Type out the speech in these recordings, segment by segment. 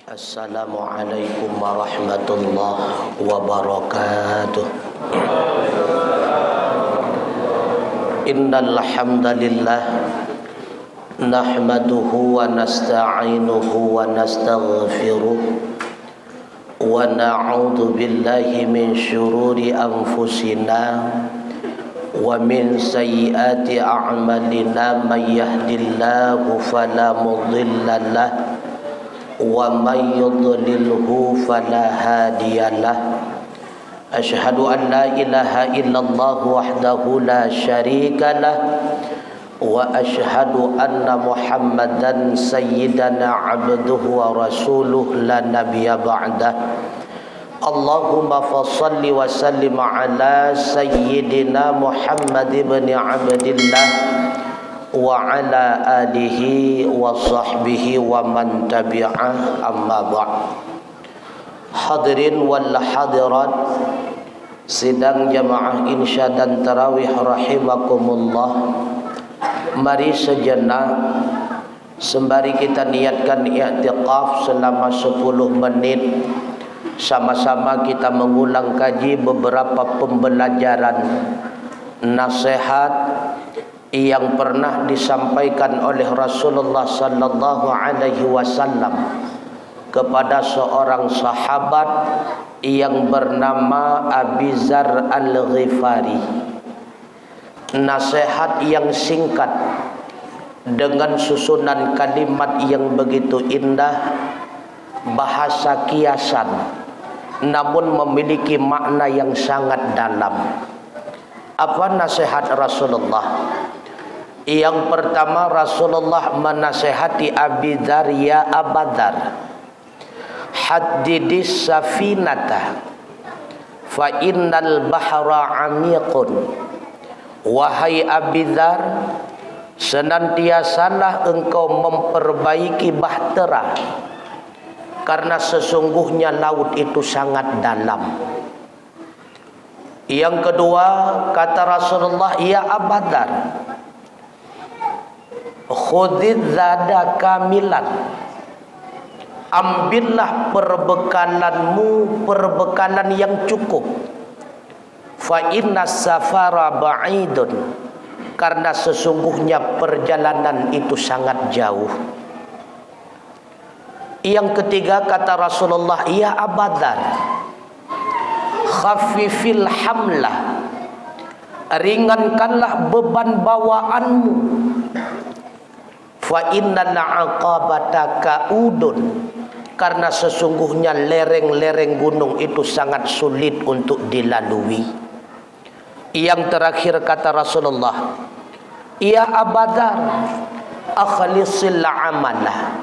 Assalamualaikum warahmatullahi wabarakatuh. Innal hamdalillah nahmaduhu wa nasta'inuhu wa nastaghfiruh wa na'udzu billahi min syururi anfusina wa min sayyiati a'malina may yahdihillahu fala mudilla lahu wa may yudlilhu fala hadiyalah. Asyhadu an la ilaha illallah wahdahu la syarikalah wa asyhadu anna Muhammadan sayyidana abduhu wa rasuluh la nabiyya ba'dah. Allahumma fassalli wa sallim ala sayyidina Muhammad ibn Abdillah wa ala alihi wa sahbihi wa man tabi'ah, amma ba'd. Hadirin wal hadirat sidang jamaah insya dan tarawih rahimakumullah. Mari sejenak sembari kita niatkan i'tikaf selama 10 menit, sama-sama kita mengulang kaji beberapa pembelajaran nasihat yang pernah disampaikan oleh Rasulullah sallallahu alaihi wasallam kepada seorang sahabat yang bernama Abi Dzar Al-Ghifari. Nasihat yang singkat dengan susunan kalimat yang begitu indah, bahasa kiasan, namun memiliki makna yang sangat dalam. Apa nasihat Rasulullah? Yang pertama, Rasulullah menasihati Abi Dzar, ya Aba Dzar, haddidis safinata fa innal bahra amiqun. Wahai Abi Dzar, senantiasalah engkau memperbaiki bahtera, karena sesungguhnya laut itu sangat dalam. Yang kedua, kata Rasulullah, ya Aba Dzar, khudidz zada kamilan, ambillah perbekalanmu, perbekalan yang cukup. Fa inna safara ba'idun, karena sesungguhnya perjalanan itu sangat jauh. Yang ketiga, kata Rasulullah, ya Aba Dzar, khafifil hamlah, ringankanlah beban bawaanmu. Fa innal aqabata kaudun, karena sesungguhnya lereng-lereng gunung itu sangat sulit untuk dilalui. Yang terakhir, kata Rasulullah, ya Aba Dzar, akhlisil amalah,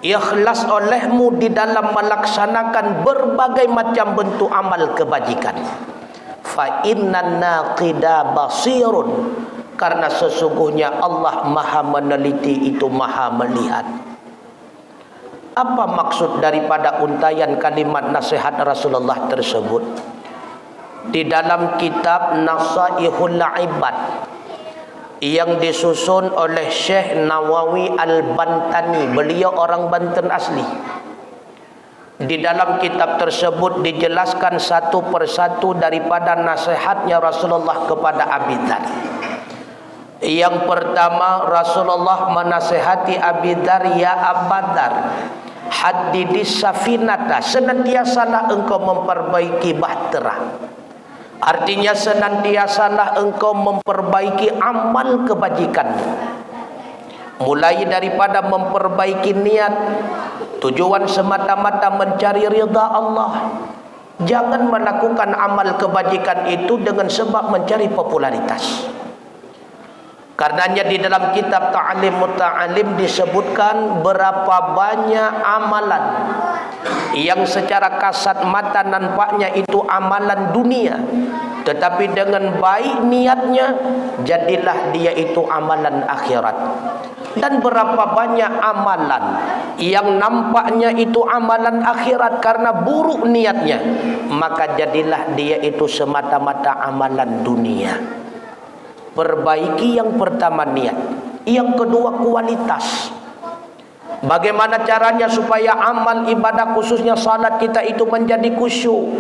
ikhlas olehmu di dalam melaksanakan berbagai macam bentuk amal kebajikan. Fa innan naqida basirun, karena sesungguhnya Allah maha meneliti, itu maha melihat. Apa maksud daripada untayan kalimat nasihat Rasulullah tersebut? Di dalam kitab Nasaihul Ibad yang disusun oleh Syekh Nawawi Al-Bantani, beliau orang Banten asli. Di dalam kitab tersebut dijelaskan satu persatu daripada nasihatnya Rasulullah kepada Abi Dzar. Yang pertama, Rasulullah menasihati Abi Dzar, ya Aba Dzar, haddidis safinata, senantiasalah engkau memperbaiki bahtera. Artinya senantiasalah engkau memperbaiki amal kebajikan, mulai daripada memperbaiki niat, tujuan semata-mata mencari ridha Allah. Jangan melakukan amal kebajikan itu dengan sebab mencari popularitas. Karenanya di dalam kitab Ta'lim Muta'alim disebutkan berapa banyak amalan yang secara kasat mata nampaknya itu amalan dunia, tetapi dengan baik niatnya jadilah dia itu amalan akhirat. Dan berapa banyak amalan yang nampaknya itu amalan akhirat, karena buruk niatnya maka jadilah dia itu semata-mata amalan dunia. Perbaiki yang pertama niat, yang kedua kualitas. Bagaimana caranya supaya amal ibadah khususnya salat kita itu menjadi khusyuk?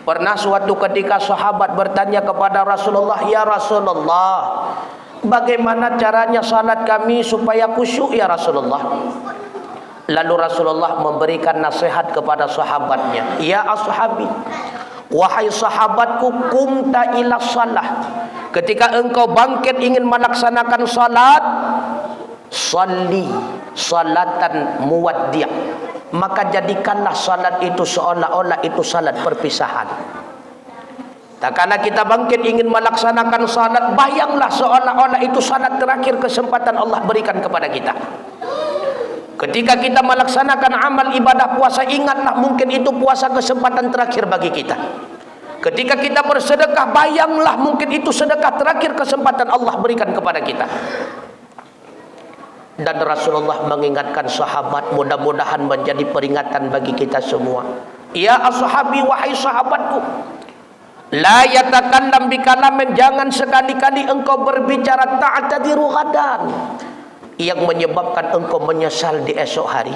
Pernah suatu ketika sahabat bertanya kepada Rasulullah, "Ya Rasulullah, bagaimana caranya salat kami supaya khusyuk ya Rasulullah?" Lalu Rasulullah memberikan nasihat kepada sahabatnya, "Ya ashabi, wahai sahabatku, kumta ila salah." Ketika engkau bangkit ingin melaksanakan salat, salli salatan muwaddi', maka jadikanlah salat itu seolah-olah itu salat perpisahan. Tak kala kita bangkit ingin melaksanakan salat, bayanglah seolah-olah itu salat terakhir kesempatan Allah berikan kepada kita. Ketika kita melaksanakan amal ibadah puasa, ingatlah mungkin itu puasa kesempatan terakhir bagi kita. Ketika kita bersedekah, bayanglah mungkin itu sedekah terakhir kesempatan Allah berikan kepada kita. Dan Rasulullah mengingatkan sahabat, mudah-mudahan menjadi peringatan bagi kita semua. Ya ashabi, wahai sahabatku, la yatakallam bikalamin, jangan sekali-kali engkau berbicara ta'tadiru ghadan, yang menyebabkan engkau menyesal di esok hari.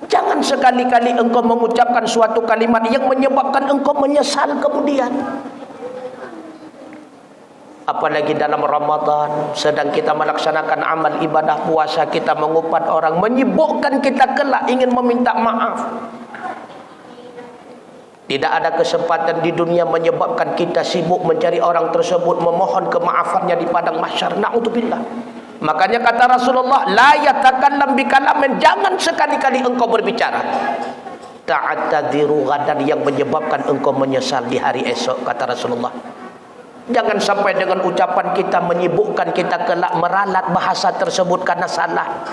Jangan sekali-kali engkau mengucapkan suatu kalimat yang menyebabkan engkau menyesal kemudian. Apalagi dalam Ramadan, sedang kita melaksanakan amal ibadah puasa, kita mengupat orang, menyibukkan kita kelak ingin meminta maaf. Tidak ada kesempatan di dunia menyebabkan kita sibuk mencari orang tersebut, memohon kemaafannya di padang mahsyar. Na'udzubillah. Makanya kata Rasulullah, la yatakallam bikalamin, jangan sekali-kali engkau berbicara ta'tadiru ghadan, yang menyebabkan engkau menyesal di hari esok, kata Rasulullah. Jangan sampai dengan ucapan kita menyibukkan kita kelak meralat bahasa tersebut karena salah.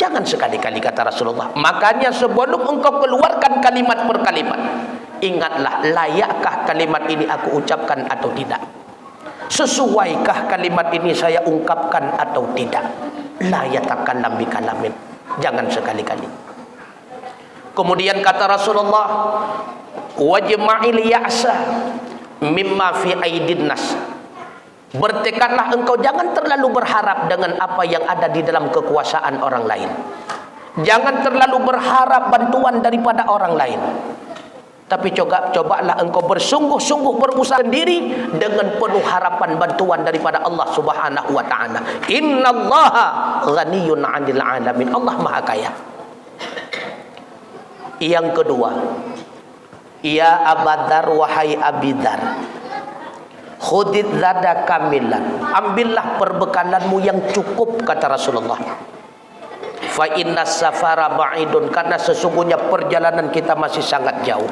Jangan sekali-kali, kata Rasulullah. Makanya sebelum engkau keluarkan kalimat per kalimat, ingatlah, layakkah kalimat ini aku ucapkan atau tidak? Sesuaikah kalimat ini saya ungkapkan atau tidak? La yatakallam bikalamin. Jangan sekali-kali. Kemudian kata Rasulullah, wajma'il ya'sa mimma fi aidin nas. Bertekadlah engkau jangan terlalu berharap dengan apa yang ada di dalam kekuasaan orang lain. Jangan terlalu berharap bantuan daripada orang lain. Tapi cobalah engkau bersungguh-sungguh berusaha sendiri dengan penuh harapan bantuan daripada Allah Subhanahu wa taala. Innallaha ghaniyyun 'anil 'alamin. Allah Maha Kaya. Yang kedua, ya Abadar, wahai Abidar, khudid zada kamilan, ambillah perbekalanmu yang cukup, kata Rasulullah. Fa inna safara ba'idun, karena sesungguhnya perjalanan kita masih sangat jauh.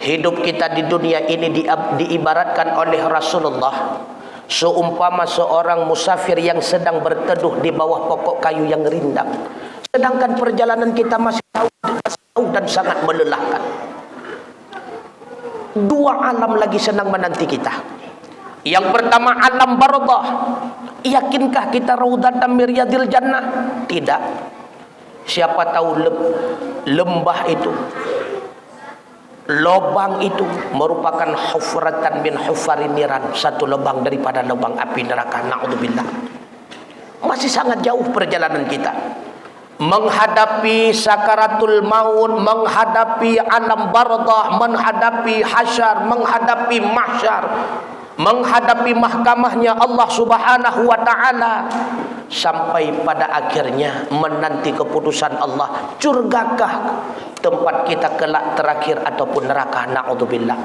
Hidup kita di dunia ini diibaratkan oleh Rasulullah seumpama seorang musafir yang sedang berteduh di bawah pokok kayu yang rindang, sedangkan perjalanan kita masih jauh dan sangat melelahkan. Dua alam lagi senang menanti kita. Yang pertama alam barzakh. Yakinkah kita raudhatan min riyadil jannah? Tidak. Siapa tahu lembah itu, lubang itu merupakan hufratan min hufarin niran, satu lubang daripada lubang api neraka. Na'udzubillah. Masih sangat jauh perjalanan kita menghadapi sakaratul maut, menghadapi alam barzakh, menghadapi hasyar, menghadapi mahsyar, menghadapi mahkamahnya Allah Subhanahu wa taala, sampai pada akhirnya menanti keputusan Allah. Surgakah tempat kita kelak terakhir ataupun neraka? Na'udzubillah.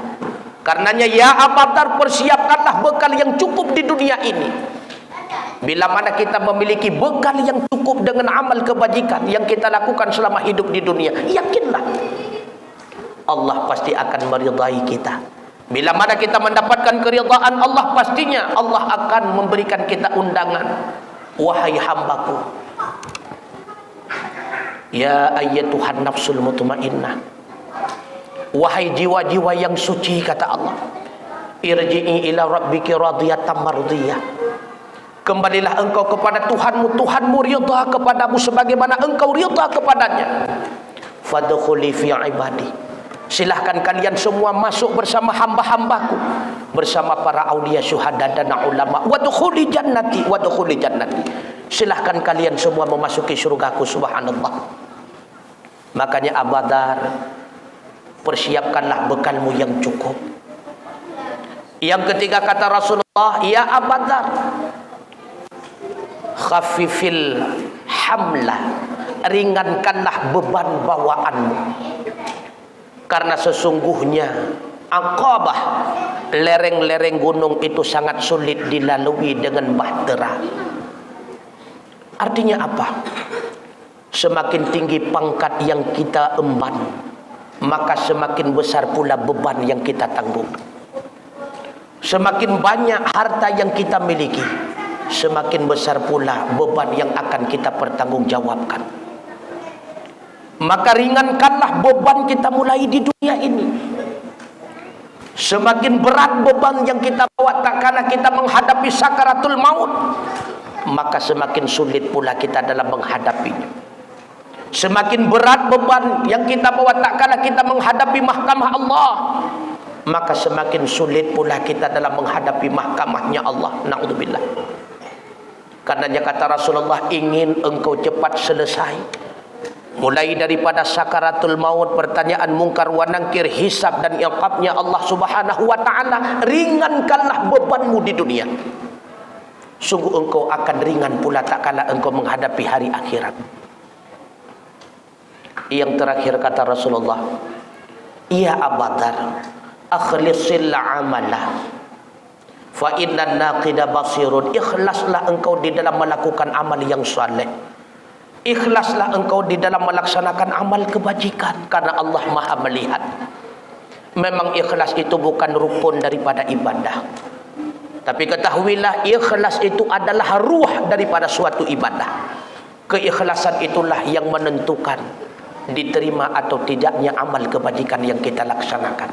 Karenanya ya Abadar, persiapkanlah bekal yang cukup di dunia ini. Bila mana kita memiliki bekal yang cukup dengan amal kebajikan yang kita lakukan selama hidup di dunia, yakinlah Allah pasti akan meridai kita. Bila mana kita mendapatkan keridhaan Allah, pastinya Allah akan memberikan kita undangan. Wahai hambaku, ya ayyatuhan nafsul mutmainnah, wahai jiwa-jiwa yang suci, kata Allah, irji'i ila rabbiki radiyatan mardiyah. Kembalilah engkau kepada Tuhanmu, Tuhanmu ridha kepadamu sebagaimana engkau ridha kepadanya. Fadkhuli fi ibadi, silahkan kalian semua masuk bersama hamba-hambaku. bersama para aulia, syuhada dan ulama. Wadkhuli jannati, wadkhuli jannati. Silahkan kalian semua memasuki surgaku, subhanallah. Makanya Abu Dzar, persiapkanlah bekalmu yang cukup. Yang ketiga kata Rasulullah, ya Abu Dzar, khafifil hamla, ringankanlah beban bawaanmu. Karena sesungguhnya Aqabah, lereng-lereng gunung itu sangat sulit dilalui dengan bahtera. Artinya apa? Semakin tinggi pangkat yang kita emban, maka semakin besar pula beban yang kita tanggung. Semakin banyak harta yang kita miliki, semakin besar pula beban yang akan kita pertanggungjawabkan. Maka ringankanlah beban kita mulai di dunia ini. Semakin berat beban yang kita bawa tak kala kita menghadapi sakaratul maut, maka semakin sulit pula kita dalam menghadapinya. Semakin berat beban yang kita bawa tak kala kita menghadapi mahkamah Allah, maka semakin sulit pula kita dalam menghadapi mahkamahnya Allah. Na'udzubillah. Karenanya kata Rasulullah, ingin engkau cepat selesai mulai daripada sakaratul maut, pertanyaan mungkar wa nangkir, hisab dan iqabnya Allah Subhanahu wa taala, ringankanlah bebanmu di dunia. Sungguh engkau akan ringan pula tak kala engkau menghadapi hari akhirat. Yang terakhir kata Rasulullah, ya Abu Dzar, akhlisil amalah fa innan naqida basirun. Ikhlaslah engkau di dalam melakukan amal yang saleh. Ikhlaslah engkau di dalam melaksanakan amal kebajikan, karena Allah Maha melihat. Memang ikhlas itu bukan rukun daripada ibadah, tapi ketahuilah ikhlas itu adalah ruh daripada suatu ibadah. Keikhlasan itulah yang menentukan diterima atau tidaknya amal kebajikan yang kita laksanakan.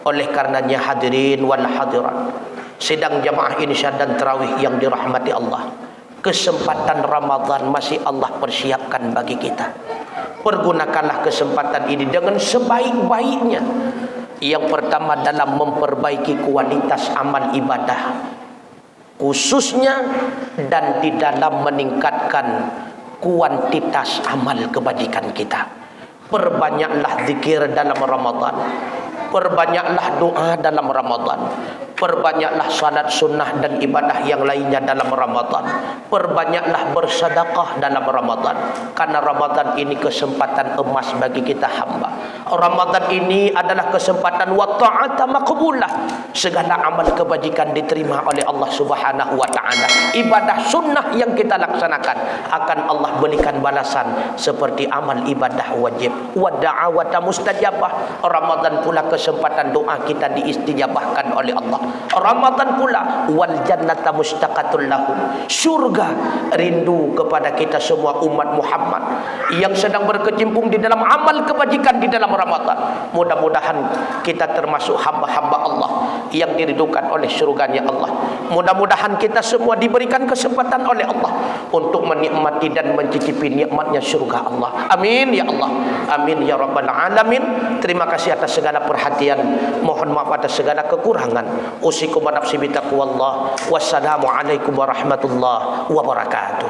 Oleh karenanya hadirin wal hadirat, sidang jamaah insya dan tarawih yang dirahmati Allah, kesempatan Ramadan masih Allah persiapkan bagi kita. Pergunakanlah kesempatan ini dengan sebaik-baiknya. Yang pertama dalam memperbaiki kualitas amal ibadah khususnya, dan di dalam meningkatkan kuantitas amal kebajikan kita. Perbanyaklah zikir dalam Ramadan, perbanyaklah doa dalam Ramadan, perbanyaklah salat sunnah dan ibadah yang lainnya dalam Ramadan, perbanyaklah bersedekah dalam Ramadan, karena Ramadan ini kesempatan emas bagi kita hamba. Ramadan ini adalah kesempatan wa ta'ata maqbulah, segala amal kebajikan diterima oleh Allah Subhanahu wa taala. Ibadah sunnah yang kita laksanakan akan Allah berikan balasan seperti amal ibadah wajib. Wa da'awata mustajabah. Ramadan pula kesempatan doa kita diistijabahkan oleh Allah. Ramadan pula wal jannata mustaqatul lahum. Surga rindu kepada kita semua umat Muhammad yang sedang berkecimpung di dalam amal kebajikan di dalam Ramadan. Mudah-mudahan kita termasuk hamba-hamba Allah yang diridhokan oleh surganya Allah. Mudah-mudahan kita semua diberikan kesempatan oleh Allah untuk menikmati dan mencicipi nikmatnya surga Allah. Amin ya Allah. Amin ya rabbal alamin. Terima kasih atas segala perhatian. Mohon maaf atas segala kekurangan. Usikum wa nafsi bitaqwallah. Wassalamualaikum warahmatullahi wabarakatuh.